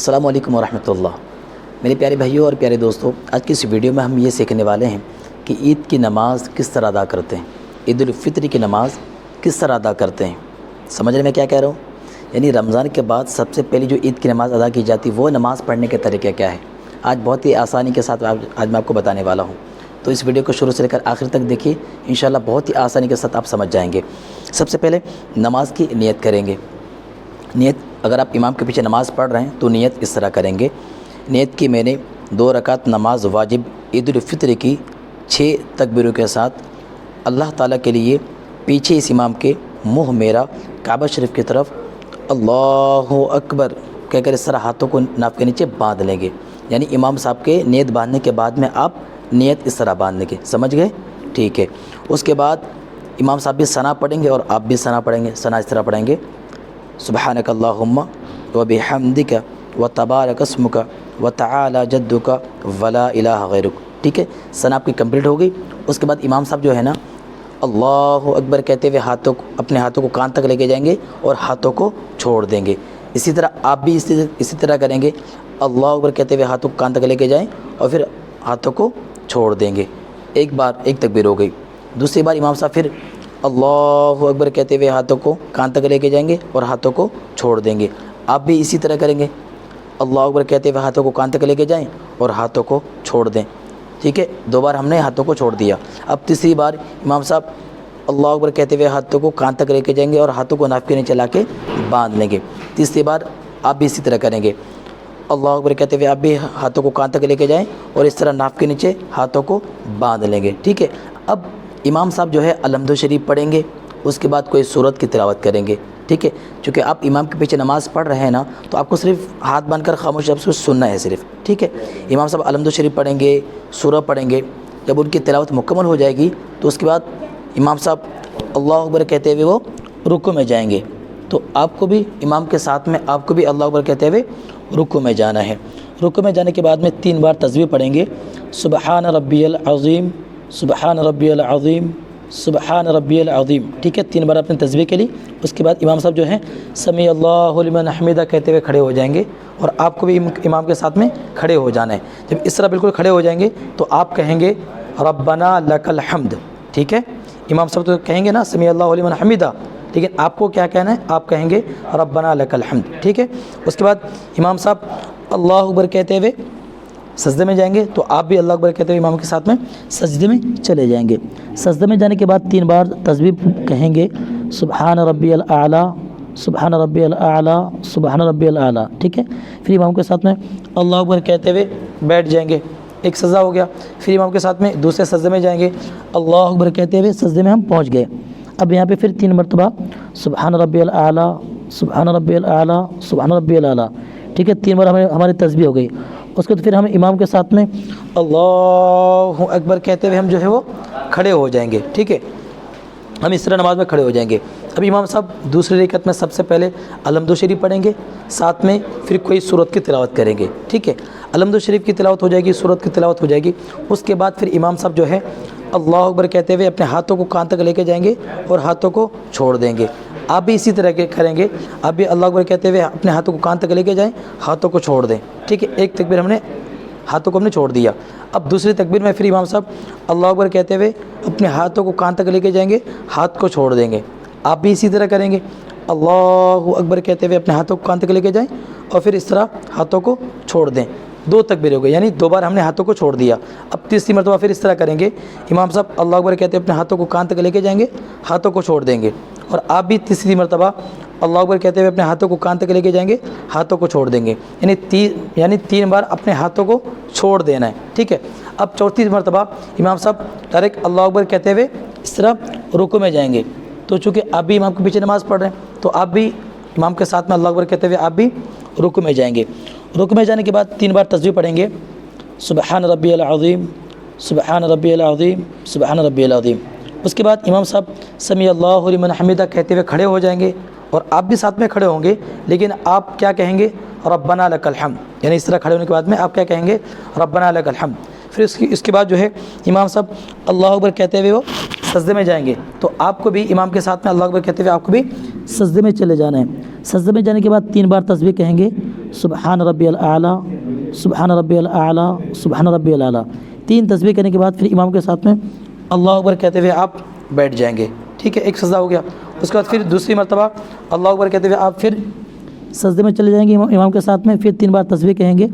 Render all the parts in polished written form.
السلام علیکم ورحمۃ اللہ۔ میرے پیارے بھائیوں اور پیارے دوستوں، آج کی اس ویڈیو میں ہم یہ سیکھنے والے ہیں کہ عید کی نماز کس طرح ادا کرتے ہیں، عید الفطر کی نماز کس طرح ادا کرتے ہیں۔ سمجھ رہے میں کیا کہہ رہا ہوں؟ یعنی رمضان کے بعد سب سے پہلی جو عید کی نماز ادا کی جاتی وہ نماز پڑھنے کے طریقہ کیا ہے، آج بہت ہی آسانی کے ساتھ آج میں آپ کو بتانے والا ہوں۔ تو اس ویڈیو کو شروع سے لے کر آخر تک دیکھیے، انشاءاللہ بہت ہی آسانی کے ساتھ آپ سمجھ جائیں گے۔ سب سے پہلے نماز کی نیت کریں گے۔ نیت اگر آپ امام کے پیچھے نماز پڑھ رہے ہیں تو نیت اس طرح کریں گے، نیت کی میں نے 2 رکعت نماز واجب عید الفطر کی 6 تکبیروں کے ساتھ اللہ تعالیٰ کے لیے پیچھے اس امام کے منہ میرا کعبہ شریف کی طرف اللہ اکبر کہہ کر اس طرح ہاتھوں کو ناف کے نیچے باندھ لیں گے۔ یعنی امام صاحب کے نیت باندھنے کے بعد میں آپ نیت اس طرح باندھ لیں گے، سمجھ گئے؟ ٹھیک ہے۔ اس کے بعد امام صاحب بھی ثنا پڑھیں گے اور آپ بھی ثنا پڑھیں گے۔ ثنا اس طرح پڑھیں گے، سبحانک اللہم وبحمدک وتبارک اسمک وتعالی جدک ولا الہ غیرک۔ ٹھیک ہے، ثنا آپ کی کمپلیٹ ہو گئی۔ اس کے بعد امام صاحب جو ہے نا اللہ اکبر کہتے ہوئے اپنے ہاتھوں کو کان تک لے کے جائیں گے اور ہاتھوں کو چھوڑ دیں گے۔ اسی طرح آپ بھی اسی طرح کریں گے، اللہ اکبر کہتے ہوئے ہاتھوں کو کان تک لے کے جائیں اور پھر ہاتھوں کو چھوڑ دیں گے۔ ایک تکبیر ہو گئی۔ دوسری بار امام صاحب پھر اللہ اکبر کہتے ہوئے ہاتھوں کو کان تک لے کے جائیں گے اور ہاتھوں کو چھوڑ دیں گے۔ آپ بھی اسی طرح کریں گے، اللہ اکبر کہتے ہوئے ہاتھوں کو کان تک لے کے جائیں اور ہاتھوں کو چھوڑ دیں۔ ٹھیک ہے، 2 بار ہم نے ہاتھوں کو چھوڑ دیا۔ اب تیسری بار امام صاحب اللہ اکبر کہتے ہوئے ہاتھوں کو کان تک لے کے جائیں گے اور ہاتھوں کو ناف کے نیچے لا کے باندھ لیں گے۔ تیسری بار آپ بھی اسی طرح کریں گے، اللہ اکبر کہتے ہوئے آپ بھی ہاتھوں کو کان تک لے کے جائیں اور اس طرح ناف کے نیچے ہاتھوں کو باندھ لیں گے۔ ٹھیک ہے، اب امام صاحب جو ہے الحمد شریف پڑھیں گے، اس کے بعد کوئی سورت کی تلاوت کریں گے۔ ٹھیک ہے، چونکہ آپ امام کے پیچھے نماز پڑھ رہے ہیں نا، تو آپ کو صرف ہاتھ باندھ کر خاموش آپ کو سننا ہے صرف۔ ٹھیک ہے، امام صاحب الحمد شریف پڑھیں گے، سورہ پڑھیں گے۔ جب ان کی تلاوت مکمل ہو جائے گی تو اس کے بعد امام صاحب اللہ اکبر کہتے ہوئے وہ رکوع میں جائیں گے، تو آپ کو بھی امام کے ساتھ میں آپ کو بھی اللہ اکبر کہتے ہوئے رکوع میں جانا ہے۔ رکوع میں جانے کے بعد میں 3 بار تسبیح پڑھیں گے، سبحان ربی العظیم، سبحان ربی العظیم، سبحان ربی العظیم۔ ٹھیک ہے، 3 بار اپنے تسبیح کے لیے۔ اس کے بعد امام صاحب جو ہیں سمیع اللہ لمن حمدہ کہتے ہوئے کھڑے ہو جائیں گے اور آپ کو بھی امام کے ساتھ میں کھڑے ہو جانا ہے۔ جب اس طرح بالکل کھڑے ہو جائیں گے تو آپ کہیں گے ربنا لک الحمد۔ ٹھیک ہے، امام صاحب تو کہیں گے نا سمیع اللہ لمن حمدہ، لیکن آپ کو کیا کہنا ہے؟ آپ کہیں گے ربنا لک الحمد۔ ٹھیک ہے، اس کے بعد امام صاحب اللہ اکبر کہتے ہوئے سجدے میں جائیں گے، تو آپ بھی اللہ اکبر کہتے ہوئے امام کے ساتھ میں سجدے میں چلے جائیں گے۔ سجدے میں جانے کے بعد 3 بار تسبیح کہیں گے، سبحان ربی الاعلیٰ، سبحان ربی الاعلیٰ، سبحان ربی الاعلیٰ۔ ٹھیک ہے، پھر امام کے ساتھ میں اللہ اکبر کہتے ہوئے بیٹھ جائیں گے، ایک سجدہ ہو گیا۔ پھر امام کے ساتھ میں دوسرے سجدے میں جائیں گے، اللہ اکبر کہتے ہوئے سجدے میں ہم پہنچ گئے۔ اب یہاں پہ پھر 3 مرتبہ سبحان ربی الاعلیٰ، سبحان ربی الاعلیٰ، سبحان ربی الاعلیٰ۔ ٹھیک ہے، 3 بار ہماری تسبیح ہو گئی۔ اس کے بعد پھر ہم امام کے ساتھ میں اللہ اکبر کہتے ہوئے ہم جو ہے وہ کھڑے ہو جائیں گے۔ ٹھیک ہے، ہم اس طرح نماز میں کھڑے ہو جائیں گے۔ اب امام صاحب دوسری رکعت میں سب سے پہلے الحمد شریف پڑھیں گے، ساتھ میں پھر کوئی سورت کی تلاوت کریں گے۔ ٹھیک ہے، الحمد شریف کی تلاوت ہو جائے گی، سورت کی تلاوت ہو جائے گی۔ اس کے بعد پھر امام صاحب جو ہے اللہ اکبر کہتے ہوئے اپنے ہاتھوں کو کان تک لے کے جائیں گے اور ہاتھوں کو چھوڑ دیں گے۔ آپ بھی اسی طرح کے کریں گے، آپ بھی اللہ اکبر کہتے ہوئے اپنے ہاتھوں کو کان تک لے کے جائیں، ہاتھوں کو چھوڑ دیں۔ ٹھیک ہے، ایک تکبیر ہم نے ہاتھوں کو ہم نے چھوڑ دیا۔ اب دوسری تکبیر میں پھر امام صاحب اللہ اکبر کہتے ہوئے اپنے ہاتھوں کو کان تک لے کے جائیں گے، ہاتھ کو چھوڑ دیں گے۔ آپ بھی اسی طرح کریں گے، اللہ اکبر کہتے ہوئے اپنے ہاتھوں کو کان تک لے کے جائیں اور پھر اس طرح ہاتھوں کو چھوڑ دیں۔ 2 تکبیر ہو گئی، یعنی 2 بار ہم نے ہاتھوں کو چھوڑ دیا۔ اب تیسری مرتبہ پھر اس طرح کریں گے، امام صاحب اللہ اکبر کہتے ہوئے اپنے ہاتھوں کو کان تک لے کے جائیں گے، ہاتھوں کو چھوڑ دیں گے، اور آپ بھی تیسری مرتبہ اللہ اکبر کہتے ہوئے اپنے ہاتھوں کو کان تک لے کے جائیں گے، ہاتھوں کو چھوڑ دیں گے، یعنی 3 بار اپنے ہاتھوں کو چھوڑ دینا ہے۔ ٹھیک ہے، اب چوتھی مرتبہ امام صاحب ڈائریکٹ اللہ اکبر کہتے ہوئے اس طرح رکوع میں جائیں گے۔ تو چونکہ آپ بھی امام کے پیچھے نماز پڑھ رہے ہیں تو آپ بھی امام کے ساتھ میں اللہ اکبر کہتے ہوئے آپ بھی رکوع میں جائیں گے۔ رکوع میں جانے کے بعد 3 بار تسبیح پڑھیں گے، سبحان ربی العظیم، سبحان ربی العظیم، سبحان ربی العظیم۔ اس کے بعد امام صاحب سمیع اللہ لمن حمدہ کہتے ہوئے کھڑے ہو جائیں گے اور آپ بھی ساتھ میں کھڑے ہوں گے، لیکن آپ کیا کہیں گے؟ ربنا لک الحمد۔ یعنی اس طرح کھڑے ہونے کے بعد میں آپ کیا کہیں گے؟ ربنا لک الحمد۔ پھر اس کے بعد جو ہے امام صاحب اللہ اکبر کہتے ہوئے وہ سجدے میں جائیں گے، تو آپ کو بھی امام کے ساتھ میں اللہ اکبر کہتے ہوئے آپ کو بھی سجدے میں چلے جانا ہے۔ سجدے میں جانے کے بعد 3 بار تسبیح کہیں گے، سبحان ربی الاعلیٰ، سبحان ربی الاعلیٰ، سبحان ربی الاعلیٰ۔ 3 تسبیح کرنے کے بعد پھر امام کے ساتھ میں اللہ اکبر کہتے ہوئے آپ بیٹھ جائیں گے، ٹھیک ہے، ایک سجدہ ہو گیا۔ اس کے بعد پھر دوسری مرتبہ اللہ اکبر کہتے ہوئے آپ پھر سجدے میں چلے جائیں گے امام کے ساتھ میں، پھر 3 بار تسبیح کہیں گے،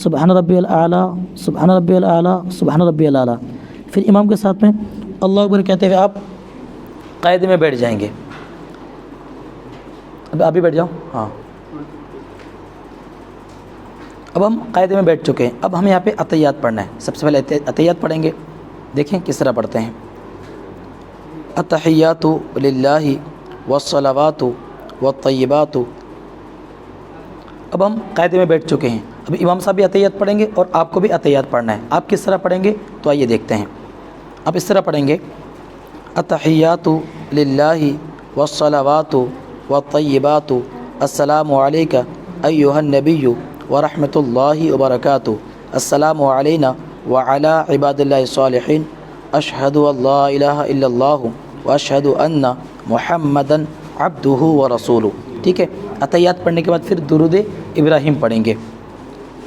سبحان ربی الاعلیٰ، سبحان ربی الاعلیٰ، سبحان ربی الاعلیٰ۔ پھر امام کے ساتھ میں اللہ اکبر کہتے ہوئے آپ قاعدے میں بیٹھ جائیں گے۔ اب آپ بھی بیٹھ جاؤ، ہاں۔ اب ہم قاعدے میں بیٹھ چکے ہیں، اب ہمیں یہاں پہ عطیات پڑھنا ہے۔ سب سے پہلے عطیات پڑھیں گے، دیکھیں کس طرح پڑھتے ہیں۔ التحیات للہ والصلوات والطیبات۔ اب ہم قاعدے میں بیٹھ چکے ہیں، اب امام صاحب بھی عطیات پڑھیں گے اور آپ کو بھی عطیات پڑھنا ہے۔ آپ کس طرح پڑھیں گے تو آئیے دیکھتے ہیں۔ آپ اس طرح پڑھیں گے، التحیات للہ والصلوات والطیبات، السلام علیک ایھا النبی ورحمۃ اللہ وبرکاتہ، السلام علینا وعلی عباد اللہ الصالحین، اشہد ان لا الہ الا اللہ واشہد ان محمدا عبدہ ورسولہ۔ ٹھیک ہے، عطیات پڑھنے کے بعد پھر درود ابراہیم پڑھیں گے،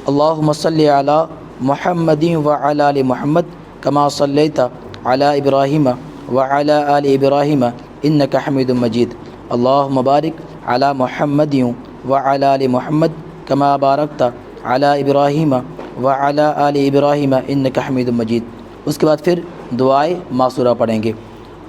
اللہم صلی علی محمد وعلی آل محمد کما صلیت علی ابراہیم وعلی آل ابراہیم انک حمید مجید، اللہم بارک علی محمد وعلی آل محمد کما بارکت علی ابراہیم وعلی آل ابراہیم انک حمید مجید۔ اس کے بعد پھر دعائے معصورہ پڑھیں گے،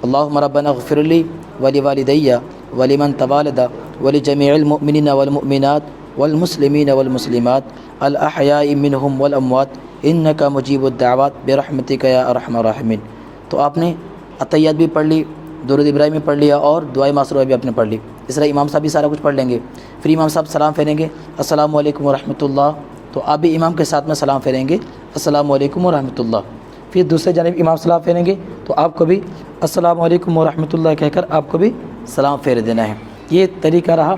اللہم ربنا اغفر لی ولوالدی ولمن تولد ولجمیع المؤمنین والمؤمنات والمسلمین والمسلمات الاحیاء منہم والاموات انک مجیب الدعوات برحمتک یا ارحم الراحمین۔ تو آپ نے عطیات بھی پڑھ لی، درود ابراہیم بھی پڑھ لیا اور دعائے معصورہ بھی آپ نے پڑھ لی۔ اس طرح امام صاحب بھی سارا کچھ پڑھ لیں گے۔ پھر امام صاحب سلام پھیریں گے، السلام علیکم ورحمۃ اللہ، تو آپ بھی امام کے ساتھ میں سلام پھیریں گے، السلام علیکم ورحمۃ اللہ۔ پھر دوسرے جانب امام سلام پھیریں گے تو آپ کو بھی السلام علیکم ورحمۃ اللہ کہہ کر آپ کو بھی سلام پھیر دینا ہے۔ یہ طریقہ رہا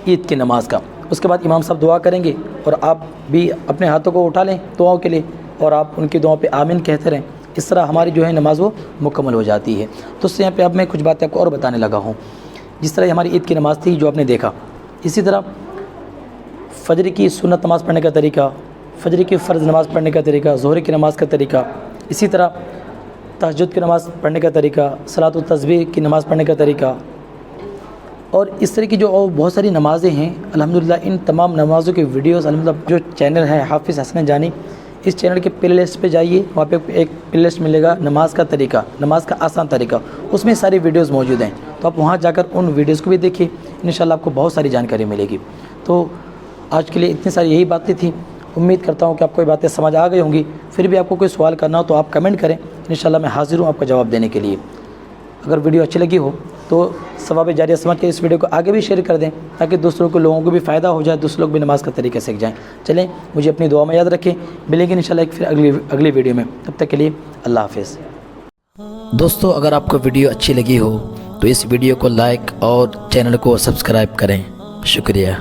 عید کی نماز کا۔ اس کے بعد امام صاحب دعا کریں گے اور آپ بھی اپنے ہاتھوں کو اٹھا لیں دعاؤں کے لیے اور آپ ان کی دعاؤں پہ آمین کہتے رہیں۔ اس طرح ہماری جو ہے نماز وہ مکمل ہو جاتی ہے۔ تو اس سے یہاں پہ اب میں کچھ باتیں آپ کو اور بتانے لگا ہوں۔ جس طرح ہماری عید کی نماز تھی جو آپ نے دیکھا، اسی طرح فجر کی سنت نماز پڑھنے کا طریقہ، فجر کی فرض نماز پڑھنے کا طریقہ، ظہر کی نماز کا طریقہ، اسی طرح تہجد کی نماز پڑھنے کا طریقہ، صلاۃ التسبیح کی نماز پڑھنے کا طریقہ، اور اس طرح کی جو اور بہت ساری نمازیں ہیں الحمدللہ، ان تمام نمازوں کی ویڈیوز الحمدللہ جو چینل ہے حافظ حسن جانی، اس چینل کے پلے لسٹ پہ جائیے، وہاں پہ ایک پلے لسٹ ملے گا نماز کا طریقہ، نماز کا آسان طریقہ، اس میں ساری ویڈیوز موجود ہیں، تو آپ وہاں جا کر ان ویڈیوز کو بھی دیکھیے، انشاءاللہ آپ کو بہت ساری جانکاری ملے گی۔ تو آج کے لیے اتنی ساری یہی باتیں تھیں، امید کرتا ہوں کہ آپ کو یہ باتیں سمجھ آ گئی ہوں گی۔ پھر بھی آپ کو کوئی سوال کرنا ہو تو آپ کمنٹ کریں، انشاءاللہ میں حاضر ہوں آپ کا جواب دینے کے لیے۔ اگر ویڈیو اچھی لگی ہو تو ثواب جاریہ سمجھ کے اس ویڈیو کو آگے بھی شیئر کر دیں تاکہ دوسروں کو لوگوں کو بھی فائدہ ہو جائے، دوسرے لوگ بھی نماز کا طریقہ سیکھ جائیں۔ چلیں، مجھے اپنی دعا میں یاد رکھیں، ملیں گے انشاءاللہ ایک پھر اگلی ویڈیو میں، تب تک کے لیے اللہ حافظ۔ دوستو اگر آپ کو ویڈیو اچھی لگی ہو تو اس ویڈیو کو لائک اور چینل کو سبسکرائب کریں، شکریہ۔